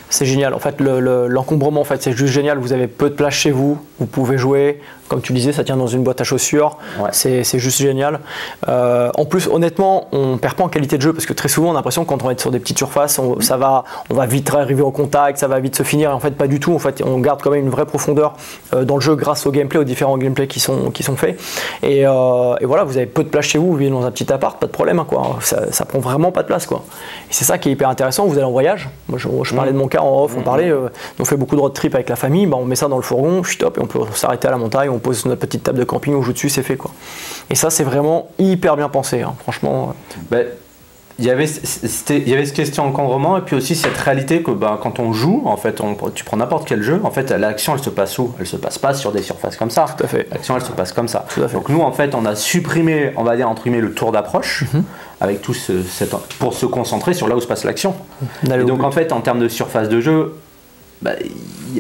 C'est génial. En fait, l'encombrement, en fait, c'est juste génial. Vous avez peu de place chez vous, vous pouvez jouer. Comme tu disais, ça tient dans une boîte à chaussures. Ouais. C'est juste génial. En plus, honnêtement, on ne perd pas en qualité de jeu parce que très souvent, on a l'impression que quand on est sur des petites surfaces, on va vite arriver au contact, ça va vite se finir. Et en fait, pas du tout. En fait, on garde quand même une vraie profondeur dans le jeu grâce au gameplay, aux différents gameplays qui sont faits. Et voilà, vous avez peu de place chez vous, vous vivez dans un petit appart, pas de problème, quoi. Ça prend vraiment pas de place, quoi. Et c'est ça qui est hyper intéressant. Vous allez en voyage. Moi, je parlais de mon cas en off. On parlait, on fait beaucoup de road trip avec la famille. On met ça dans le fourgon, top, et on peut s'arrêter à la montagne. On pose notre petite table de camping, on joue dessus, c'est fait, quoi. Et ça, c'est vraiment hyper bien pensé, hein, franchement. Il y avait cette question encombrement et puis aussi cette réalité que quand on joue, en fait, tu prends n'importe quel jeu, en fait, l'action elle se passe où? Elle se passe pas sur des surfaces comme ça. Tout à fait. L'action elle se passe comme ça. Donc nous, en fait, on a supprimé, on va dire entre guillemets, le tour d'approche avec tout pour se concentrer sur là où se passe l'action. Et donc en fait, en termes de surface de jeu,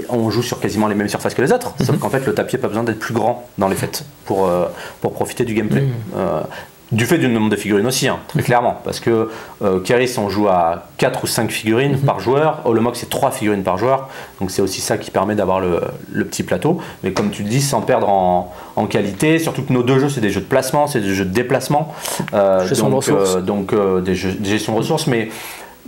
on joue sur quasiment les mêmes surfaces que les autres, sauf qu'en fait le tapis n'a pas besoin d'être plus grand dans les faits pour profiter du gameplay. Du fait du nombre de figurines aussi, hein, très clairement, parce que Keiris on joue à 4 ou 5 figurines par joueur, Holomoc c'est 3 figurines par joueur, donc c'est aussi ça qui permet d'avoir le petit plateau, mais comme tu le dis, sans perdre en qualité, surtout que nos deux jeux c'est des jeux de placement, c'est des jeux de déplacement, donc des gestions de ressources, mais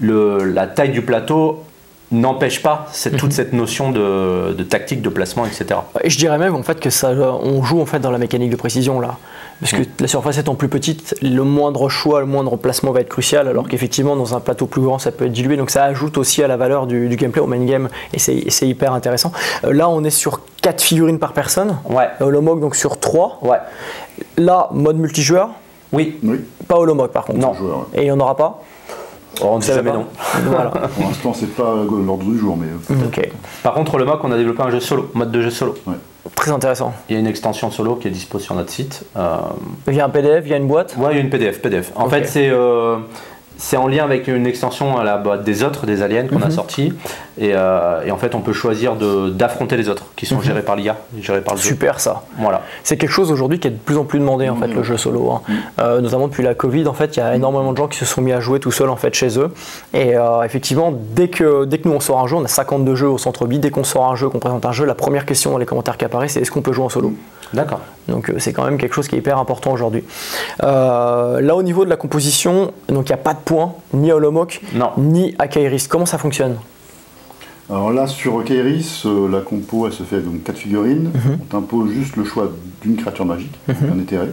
la taille du plateau n'empêche pas toute cette notion de tactique, de placement, etc. Et je dirais même en fait que on joue en fait dans la mécanique de précision là, parce que la surface étant plus petite, le moindre choix, le moindre placement va être crucial, alors qu'effectivement dans un plateau plus grand ça peut être dilué, donc ça ajoute aussi à la valeur du gameplay, au main game, et c'est hyper intéressant. Là on est sur 4 figurines par personne, Holomoc donc sur 3. Ouais. Là mode multijoueur. Oui. Pas Holomoc par contre. Non. Et il n'y en aura pas. On ne sait jamais non. Voilà. Pour l'instant, c'est pas l'ordre du jour, mais okay. Par contre, le Holomoc, on a développé un jeu solo, mode de jeu solo. Ouais. Très intéressant. Il y a une extension solo qui est dispo sur notre site. Il y a un PDF, il y a une boîte. Ouais, il y a une PDF. En fait, c'est en lien avec une extension à la boîte des autres, des aliens qu'on a sorti. Et en fait, on peut choisir d'affronter les autres qui sont gérés par l'IA, gérés par le jeu. Super ça. Voilà. C'est quelque chose aujourd'hui qui est de plus en plus demandé en fait, le jeu solo. Hein. Notamment depuis la Covid, en fait, il y a énormément de gens qui se sont mis à jouer tout seuls en fait chez eux. Et effectivement, dès que nous on sort un jeu, on a 52 jeux au centre bid. Dès qu'on sort un jeu, qu'on présente un jeu, la première question dans les commentaires qui apparaît, c'est est-ce qu'on peut jouer en solo? D'accord. Donc c'est quand même quelque chose qui est hyper important aujourd'hui. Là au niveau de la composition, donc il n'y a pas de points ni à Holomoc, ni à Keiris. Comment ça fonctionne? Alors là sur Keiris, la compo elle se fait donc 4 figurines. On t'impose juste le choix d'une créature magique, un éthéré,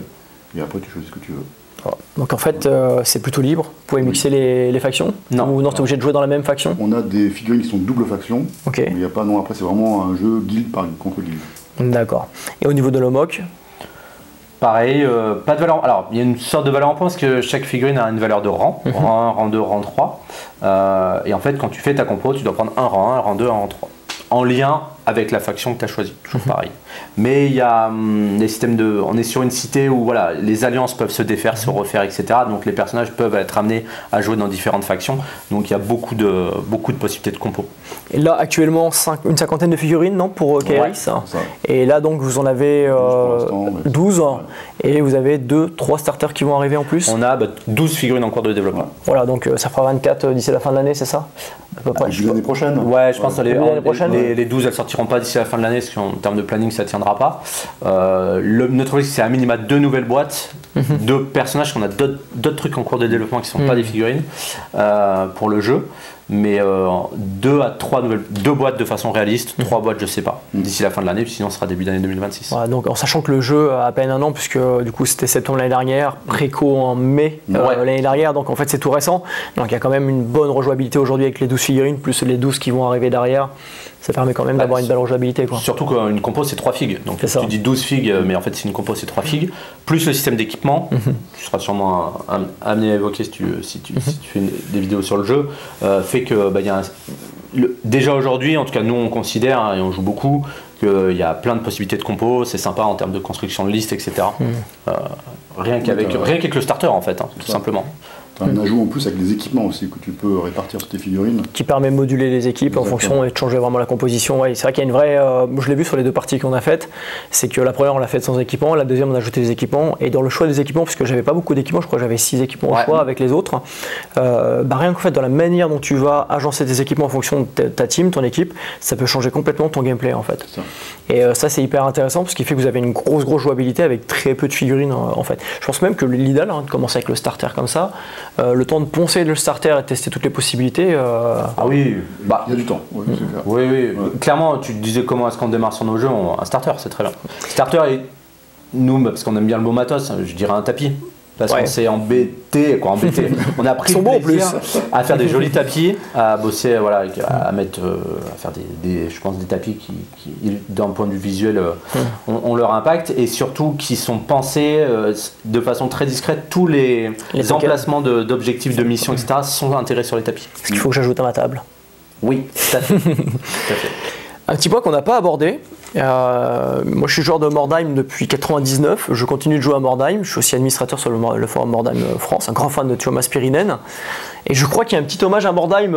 et après tu choisis ce que tu veux. Donc en fait c'est plutôt libre, vous pouvez mixer les factions? Ou non, tu es obligé de jouer dans la même faction? On a des figurines qui sont double faction, mais il n'y a pas, non, après c'est vraiment un jeu guild contre guild. D'accord. Et au niveau de l'Holomoc? Pareil, pas de valeur. Alors, il y a une sorte de valeur en point parce que chaque figurine a une valeur de rang, rang 1, rang 2, rang 3. Et en fait, quand tu fais ta compo, tu dois prendre un rang 1, un rang 2, un rang 3. En lien avec la faction que tu as choisie, toujours pareil. Mais il y a des systèmes on est sur une cité où voilà, les alliances peuvent se défaire, se refaire, etc. Donc les personnages peuvent être amenés à jouer dans différentes factions. Donc il y a beaucoup de possibilités de compo. Et là actuellement une cinquantaine de figurines, non, pour Keiris. Et là donc vous en avez 12 et vous avez 2-3 starters qui vont arriver en plus. On a 12 figurines en cours de développement. Voilà, donc ça fera 24 d'ici la fin de l'année, c'est ça à peu près. L'année prochaine. Ouais, je pense que les 12 elles sortiront pas d'ici la fin de l'année parce qu'en termes de planning ça tiendra pas. Notre objectif c'est à minima 2 nouvelles boîtes, 2 personnages, qu'on a d'autres trucs en cours de développement qui sont pas des figurines pour le jeu. Mais 2 à 3 2 boîtes de façon réaliste, 3 boîtes je sais pas, d'ici la fin de l'année, puis sinon ce sera début d'année 2026. Voilà, donc en sachant que le jeu a à peine un an, puisque du coup c'était septembre l'année dernière, préco en mai l'année dernière, donc en fait c'est tout récent, donc il y a quand même une bonne rejouabilité aujourd'hui avec les 12 figurines, plus les 12 qui vont arriver derrière, ça permet quand même d'avoir une belle rejouabilité, quoi. Surtout qu'une compo c'est 3 figues, donc tu dis 12 figues, mais en fait c'est une compo c'est 3 figues, plus le système d'équipement, tu seras sûrement amené à évoquer si tu fais des vidéos sur le jeu, fait que y a déjà aujourd'hui, en tout cas nous on considère et on joue beaucoup qu'il y a plein de possibilités de compos, c'est sympa en termes de construction de liste, etc. Rien qu'avec le starter en fait, tout simplement. Tu as un ajout en plus avec des équipements aussi que tu peux répartir sur tes figurines. Qui permet de moduler les équipes en fonction et de changer vraiment la composition. Ouais, c'est vrai qu'il y a une vraie. Je l'ai vu sur les 2 parties qu'on a faites. C'est que la première, on l'a faite sans équipement. La deuxième, on a ajouté des équipements. Et dans le choix des équipements, puisque j'avais pas beaucoup d'équipements, je crois que j'avais 6 équipements au choix avec les autres. Rien qu'en fait, dans la manière dont tu vas agencer tes équipements en fonction de ta team, ton équipe, ça peut changer complètement ton gameplay en fait. Et ça, c'est hyper intéressant parce qu'il fait que vous avez une grosse jouabilité avec très peu de figurines en fait. Je pense même que l'idéal, de commencer avec le starter comme ça, le temps de poncer le starter et de tester toutes les possibilités. Ah oui, il y a du temps. Oui, oui. Clairement, tu disais comment est-ce qu'on démarre sur nos jeux, un starter, c'est très bien. Starter, et nous, parce qu'on aime bien le beau matos, je dirais un tapis. Parce qu'on s'est embêté, on a pris plaisir à faire des jolis tapis, à bosser, à mettre, à faire je pense des tapis qui d'un point de vue visuel, ont leur impact et surtout qui sont pensés de façon très discrète. Tous les emplacements d'objectifs, de missions, etc. sont intégrés sur les tapis. Est-ce qu'il faut que j'ajoute à ma table? Oui, tout à fait. Tout à fait. Un petit point qu'on n'a pas abordé. Moi je suis joueur de Mordheim depuis 99, je continue de jouer à Mordheim, je suis aussi administrateur sur le forum Mordheim France, un grand fan de Tuomas Pyrinen, et je crois qu'il y a un petit hommage à Mordheim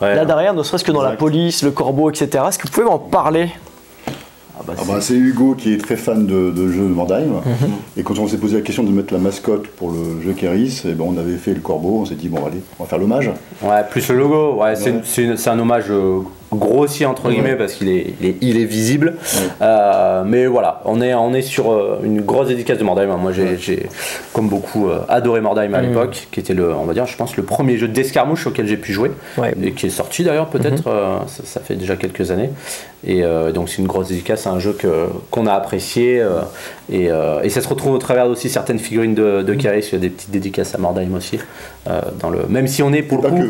là derrière, ne serait-ce que dans la police, le corbeau, etc. Est-ce que vous pouvez m'en parler? C'est Hugo qui est très fan de jeux de Mordheim, et quand on s'est posé la question de mettre la mascotte pour le jeu Kéris, on avait fait le corbeau, on s'est dit bon allez, on va faire l'hommage. Ouais, plus le logo, c'est un hommage grossier entre guillemets parce qu'il est visible, mais voilà, on est sur une grosse dédicace de Mordheim. Moi j'ai comme beaucoup adoré Mordheim à l'époque, qui était on va dire je pense le premier jeu d'escarmouche auquel j'ai pu jouer, et qui est sorti d'ailleurs peut-être, ça fait déjà quelques années, et donc c'est une grosse dédicace à un jeu qu'on a apprécié, et ça se retrouve au travers aussi certaines figurines de Kéris. Il y a des petites dédicaces à Mordheim aussi, même si on est pour le coup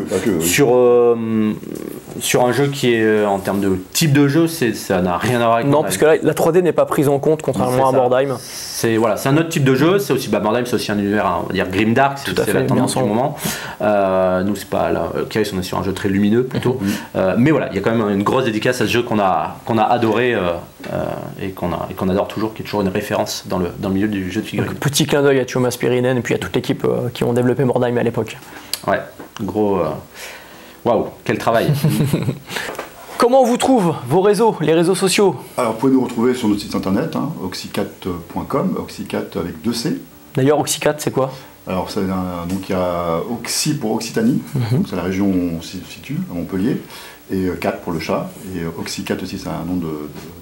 sur un jeu qui est en termes de type de jeu, ça n'a rien à voir avec Mordheim. Parce que là, la 3D n'est pas prise en compte contrairement à Mordheim. C'est un autre type de jeu. C'est aussi Mordheim, c'est aussi un univers, on va dire grimdark, c'est la tendance du moment. Nous c'est pas Kéris, on est sur un jeu très lumineux plutôt. Mais voilà, il y a quand même une grosse dédicace à ce jeu qu'on a adoré et qu'on adore toujours, qui est toujours une référence dans le milieu du jeu de figurines. Donc, petit clin d'œil à Tuomas Pyrinen et puis à toute l'équipe qui ont développé Mordheim à l'époque. Ouais, gros. Waouh, quel travail. Comment on vous trouve, vos réseaux, les réseaux sociaux? Alors, vous pouvez nous retrouver sur notre site internet, oxycat.com, Oxycat avec 2 C. D'ailleurs, Oxycat, c'est quoi? Alors, donc il y a Oxy pour Occitanie, donc c'est la région où on se situe, à Montpellier, et Cat pour le chat, et Oxycat aussi, c'est un nom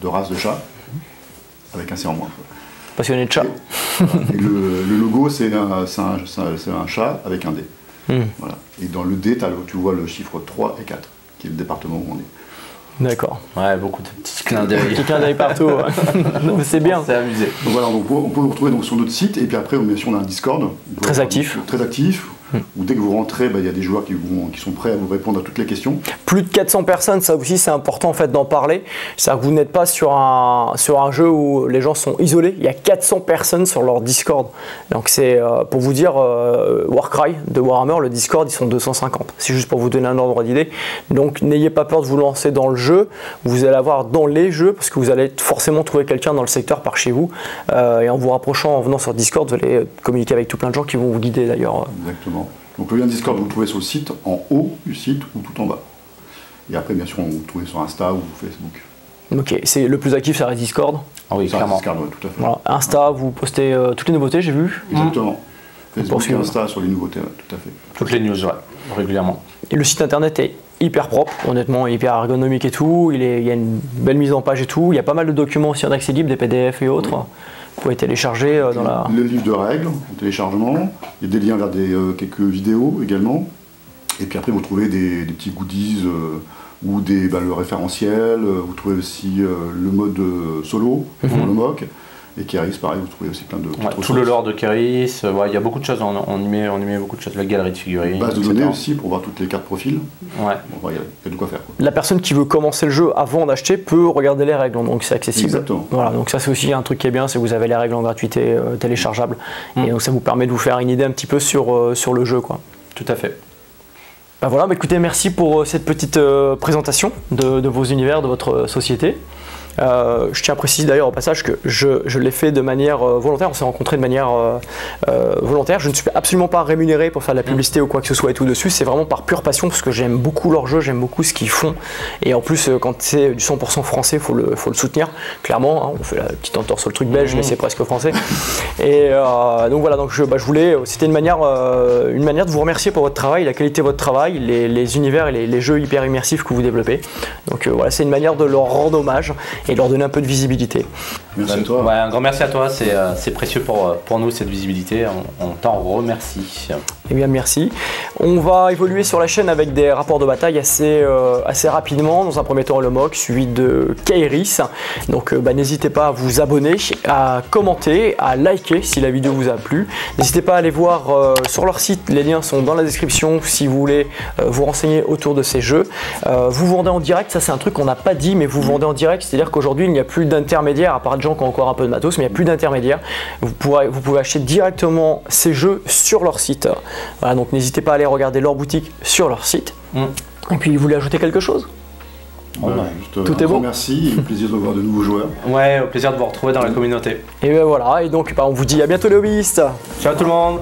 de race de chat, avec un C en moins. Passionné de chat. Et le logo, c'est un chat avec un D. Voilà. Et dans le D, tu vois le chiffre 3 et 4, qui est le département où on est. D'accord. Ouais, beaucoup de petits clins d'œil. Petits clins d'œil partout. C'est bien. C'est amusé. Donc voilà, on peut nous retrouver sur notre site, et puis après, bien sûr, on a un Discord. Très actif. Très actif. Où dès que vous rentrez, il y a des joueurs qui sont prêts à vous répondre à toutes les questions. Plus de 400 personnes, ça aussi c'est important en fait d'en parler. C'est-à-dire que vous n'êtes pas sur un jeu où les gens sont isolés. Il y a 400 personnes sur leur Discord. Donc c'est pour vous dire, Warcry de Warhammer, le Discord ils sont 250. C'est juste pour vous donner un ordre d'idée. Donc n'ayez pas peur de vous lancer dans le jeu. Vous allez avoir dans les jeux, parce que vous allez forcément trouver quelqu'un dans le secteur par chez vous. Et en vous rapprochant, en venant sur Discord, vous allez communiquer avec tout plein de gens qui vont vous guider d'ailleurs. Exactement. Donc le lien Discord, vous le trouvez sur le site, en haut du site ou tout en bas. Et après, bien sûr, vous le trouvez sur Insta ou Facebook. Ok, c'est le plus actif, ça reste Discord. Ah oui, clairement. Discord, ouais, tout à fait. Voilà. Insta, vous postez toutes les nouveautés, j'ai vu. Exactement. Facebook et Insta sur les nouveautés, tout à fait. Toutes les news, régulièrement. Et le site internet est hyper propre, honnêtement, hyper ergonomique et tout. Il y a une belle mise en page et tout. Il y a pas mal de documents aussi en accès libre, des PDF et autres. Oui. Vous pouvez télécharger dans la... Le livre de règles, en téléchargement. Il y a des liens vers quelques vidéos également. Et puis après, vous trouvez des petits goodies ou le référentiel. Vous trouvez aussi le mode solo, le mock. Et Kéris, pareil, vous trouvez aussi plein de... tout le lore de Kéris, il y a beaucoup de choses, on y met beaucoup de choses, la galerie de figurines. Base de données aussi, pour voir toutes les cartes profil. Ouais. Bon, il y a de quoi faire. La personne qui veut commencer le jeu avant d'acheter peut regarder les règles, donc c'est accessible. Exactement. Voilà, donc ça c'est aussi un truc qui est bien, c'est que vous avez les règles en gratuité téléchargeables. Et donc ça vous permet de vous faire une idée un petit peu sur le jeu, quoi. Tout à fait. Voilà, écoutez, merci pour cette petite présentation de vos univers, de votre société. Je tiens à préciser d'ailleurs au passage que je l'ai fait de manière volontaire, on s'est rencontrés de manière volontaire. Je ne suis absolument pas rémunéré pour faire de la publicité ou quoi que ce soit et tout dessus, c'est vraiment par pure passion parce que j'aime beaucoup leur jeu, j'aime beaucoup ce qu'ils font. Et en plus, quand c'est du 100% français, il faut le soutenir, clairement. Hein, on fait la petite entorse sur le truc belge, mais c'est presque français. Et donc voilà, donc je voulais, c'était une manière de vous remercier pour votre travail, la qualité de votre travail, les univers et les jeux hyper immersifs que vous développez. Donc voilà, c'est une manière de leur rendre hommage et de leur donner un peu de visibilité. Merci à toi. Ouais, un grand merci à toi, c'est précieux pour nous cette visibilité, on t'en remercie. Eh bien merci. On va évoluer sur la chaîne avec des rapports de bataille assez rapidement. Dans un premier temps le MOC, suivi de Kairis. Donc n'hésitez pas à vous abonner, à commenter, à liker si la vidéo vous a plu. N'hésitez pas à aller voir sur leur site, les liens sont dans la description si vous voulez vous renseigner autour de ces jeux. Vous vendez en direct, ça c'est un truc qu'on n'a pas dit, mais vous vendez en direct, c'est-à-dire qu'aujourd'hui il n'y a plus d'intermédiaire, à part de gens qui ont encore un peu de matos, mais il n'y a plus d'intermédiaire. Vous pouvez acheter directement ces jeux sur leur site. Voilà, donc n'hésitez pas à aller regarder leur boutique sur leur site. Et puis, vous voulez ajouter quelque chose? Juste tout est bon. Merci, et plaisir de voir de nouveaux joueurs. Ouais, au plaisir de vous retrouver dans la communauté. Et bien voilà, et donc on vous dit à bientôt les hobbyistes. Ciao tout le monde.